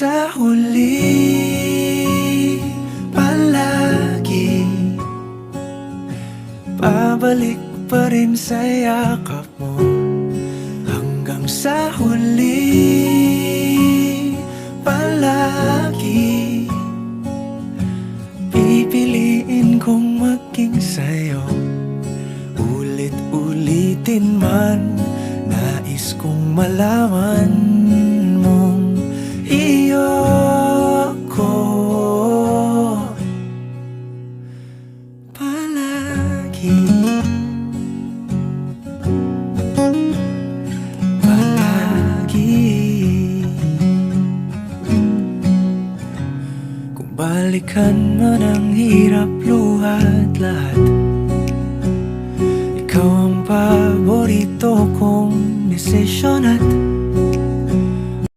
sa huli, palagi babalik pa rin sa yakap mo. Hanggang sa huli, palagi pipiliin kong maging sa'yo. Ulit-ulitin man, nais kong malaman mong iyo ko palagi. Palagi. Kung balikan man ang hirap, luhat lahat, ikaw ang paborito kong desisyon at